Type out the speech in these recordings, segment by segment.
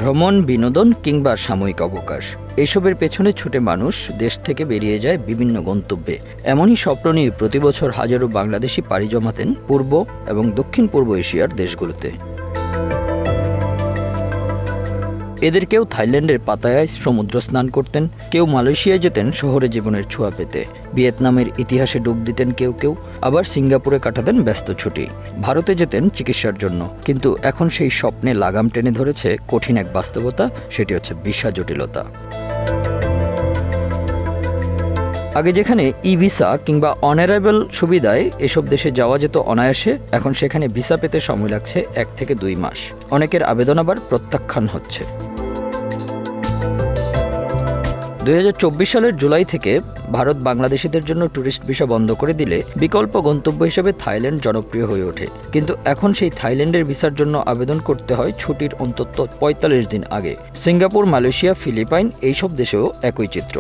ভ্রমণ, বিনোদন কিংবা সাময়িক অবকাশ, এসবের পেছনে ছুটে মানুষ দেশ থেকে বেরিয়ে যায় বিভিন্ন গন্তব্যে। এমনই স্বপ্ন নিয়ে প্রতিবছর হাজারো বাংলাদেশি পাড়ি জমাতেন পূর্ব এবং দক্ষিণ পূর্ব এশিয়ার দেশগুলোতে। এদের কেউ থাইল্যান্ডের পাতায়ায় সমুদ্র স্নান করতেন, কেউ মালয়েশিয়ায় যেতেন শহরে জীবনের ছোঁয়া পেতে, ভিয়েতনামের ইতিহাসে ডুব দিতেন কেউ কেউ, আবার সিঙ্গাপুরে কাটাতেন ব্যস্ত ছুটি, ভারতে যেতেন চিকিৎসার জন্য। কিন্তু এখন সেই স্বপ্নে লাগাম টেনে ধরেছে কঠিন এক বাস্তবতা, সেটি হচ্ছে ভিসা জটিলতা। আগে যেখানে ই ভিসা কিংবা অনারাইভাল সুবিধায় এসব দেশে যাওয়া যেত অনায়াসে, এখন সেখানে ভিসা পেতে সময় লাগছে 1 থেকে 2 মাস। অনেকের আবেদন আবার প্রত্যাখ্যান হচ্ছে। 2024 সালের জুলাই থেকে ভারত বাংলাদেশিদের জন্য ট্যুরিস্ট ভিসা বন্ধ করে দিলে বিকল্প গন্তব্য হিসেবে থাইল্যান্ড জনপ্রিয় হয়ে ওঠে। কিন্তু এখন সেই থাইল্যান্ডের ভিসার জন্য আবেদন করতে হয় ছুটির অন্তত 45 দিন আগে। সিঙ্গাপুর, মালয়েশিয়া, ফিলিপাইন এইসব দেশেও একই চিত্র।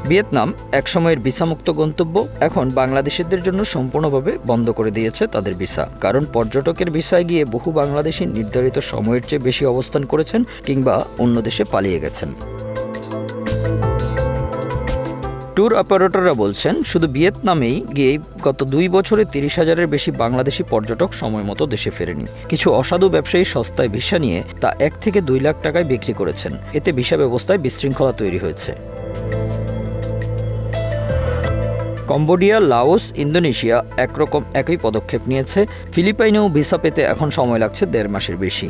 ভিয়েতনাম একসময়ের ভিসামুক্ত গন্তব্য, এখন বাংলাদেশিদের জন্য সম্পূর্ণভাবে বন্ধ করে দিয়েছে তাদের ভিসা। কারণ পর্যটকের ভিসায় গিয়ে বহু বাংলাদেশি নির্ধারিত সময়ের চেয়ে বেশি অবস্থান করেছেন কিংবা অন্য দেশে পালিয়ে গেছেন। ট্যুর অপারেটররা বলছেন, শুধু ভিয়েতনামেই গিয়ে গত 2 বছরে 30,000-এর বেশি বাংলাদেশি পর্যটক সময় মতো দেশে ফেরেনি। কিছু অসাধু ব্যবসায়ী সস্তায় ভিসা নিয়ে তা 1 থেকে 2 লাখ টাকায় বিক্রি করেছেন। এতে ভিসা ব্যবস্থায় বিশৃঙ্খলা তৈরি হয়েছে। কম্বোডিয়া, লাওস, ইন্দোনেশিয়া একরকম একই পদক্ষেপ নিয়েছে। ফিলিপাইনেও ভিসা পেতে এখন সময় লাগছে 1.5 মাসের বেশি।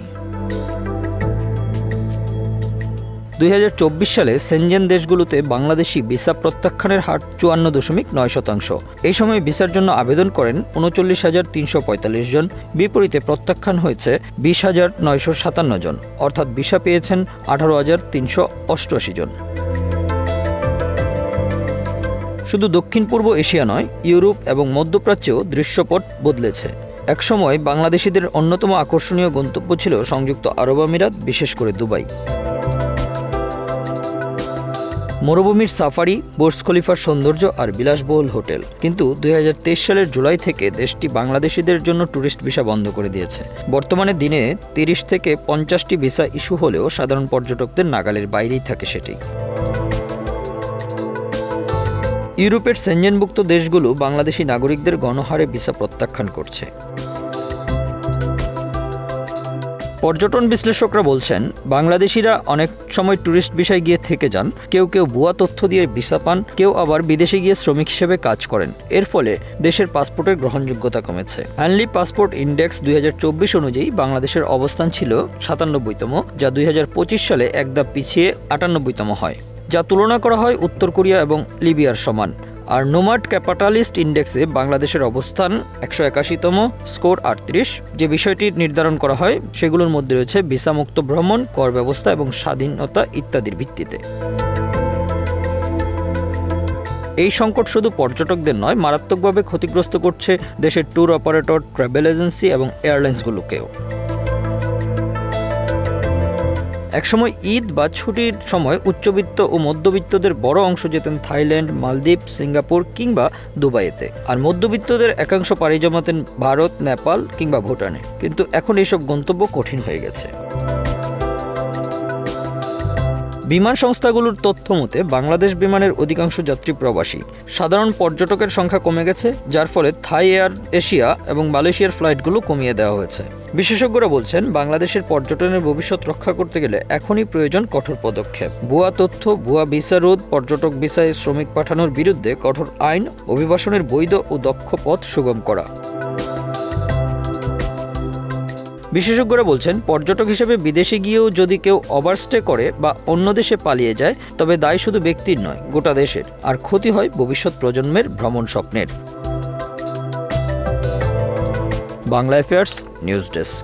2024 সালে সেনজেন দেশগুলোতে বাংলাদেশি ভিসা প্রত্যাখ্যানের হার 54.9%। এই সময় ভিসার জন্য আবেদন করেন 39,345 জন, বিপরীতে প্রত্যাখ্যান হয়েছে 20,957 জন, অর্থাৎ ভিসা পেয়েছেন 18,388 জন। শুধু দক্ষিণ পূর্ব এশিয়া নয়, ইউরোপ এবং মধ্যপ্রাচ্যেও দৃশ্যপট বদলেছে। একসময় বাংলাদেশিদের অন্যতম আকর্ষণীয় গন্তব্য ছিল সংযুক্ত আরব আমিরাত, বিশেষ করে দুবাই। মরুভূমির সাফারি, বুর্জ খলিফার সৌন্দর্য আর বিলাসবহুল হোটেল। কিন্তু 2023 সালের জুলাই থেকে দেশটি বাংলাদেশিদের জন্য ট্যুরিস্ট ভিসা বন্ধ করে দিয়েছে। বর্তমানে দিনে 30 থেকে 50টি ভিসা ইস্যু হলেও সাধারণ পর্যটকদের নাগালের বাইরেই থাকে সেটি। ইউরোপের সেনজেনভুক্ত দেশগুলো বাংলাদেশি নাগরিকদের গণহারে ভিসা প্রত্যাখ্যান করছে। পর্যটন বিশ্লেষকরা বলছেন, বাংলাদেশিরা অনেক সময় ট্যুরিস্ট ভিসায় গিয়ে থেকে যান, কেউ কেউ ভুয়া তথ্য দিয়ে ভিসা পান, কেউ আবার বিদেশে গিয়ে শ্রমিক হিসেবে কাজ করেন। এর ফলে দেশের পাসপোর্টের গ্রহণযোগ্যতা কমেছে। হ্যানলি পাসপোর্ট ইন্ডেক্স 2024 অনুযায়ী বাংলাদেশের অবস্থান ছিল 97তম, যা 2025 সালে এক ধাপ পিছিয়ে 98তম হয়, যা তুলনা করা হয় উত্তর কোরিয়া এবং লিবিয়ার সমান। আর নোমাড ক্যাপিটালিস্ট ইন্ডেক্সে বাংলাদেশের অবস্থান 181তম, স্কোর 38। যে বিষয়টি নির্ধারণ করা হয় সেগুলোর মধ্যে রয়েছে ভিসামুক্ত ভ্রমণ, কর ব্যবস্থা এবং স্বাধীনতা ইত্যাদির ভিত্তিতে। এই সংকট শুধু পর্যটকদের নয়, মারাত্মকভাবে ক্ষতিগ্রস্ত করছে দেশের ট্যুর অপারেটর, ট্রাভেল এজেন্সি এবং এয়ারলাইন্সগুলোকেও। একসময় ঈদ বা ছুটির সময় উচ্চবিত্ত ও মধ্যবিত্তদের বড় অংশ যেতেন থাইল্যান্ড, মালদ্বীপ, সিঙ্গাপুর কিংবা দুবাইতে, আর মধ্যবিত্তদের একাংশ পাড়ি জমাতেন ভারত, নেপাল কিংবা ভুটানে। কিন্তু এখন এইসব গন্তব্য কঠিন হয়ে গেছে। বিমান সংস্থাগুলোর তথ্য মতে বাংলাদেশ বিমানের অধিকাংশ যাত্রী প্রবাসী। সাধারণ পর্যটকের সংখ্যা কমে গেছে, যার ফলে থাই এয়ার এশিয়া এবং মালয়েশিয়ার ফ্লাইটগুলো কমিয়ে দেওয়া হয়েছে। বিশেষজ্ঞরা বলছেন, বাংলাদেশের পর্যটনের ভবিষ্যৎ রক্ষা করতে গেলে এখনই প্রয়োজন কঠোর পদক্ষেপ। ভুয়া তথ্য, ভুয়া ভিসা রোধ, পর্যটক ভিসায় শ্রমিক পাঠানোর বিরুদ্ধে কঠোর আইন, অভিবাসনের বৈধ ও দক্ষ পথ সুগম করা। বিশেষজ্ঞরা বলছেন, পর্যটক হিসেবে বিদেশে গিয়েও যদি কেউ ওভারস্টে করে বা অন্য দেশে পালিয়ে যায়, তবে দায় শুধু ব্যক্তির নয়, গোটা দেশের, আর ক্ষতি হয় ভবিষ্যৎ প্রজন্মের ভ্রমণ স্বপ্নের। Bangla affairs, news desk.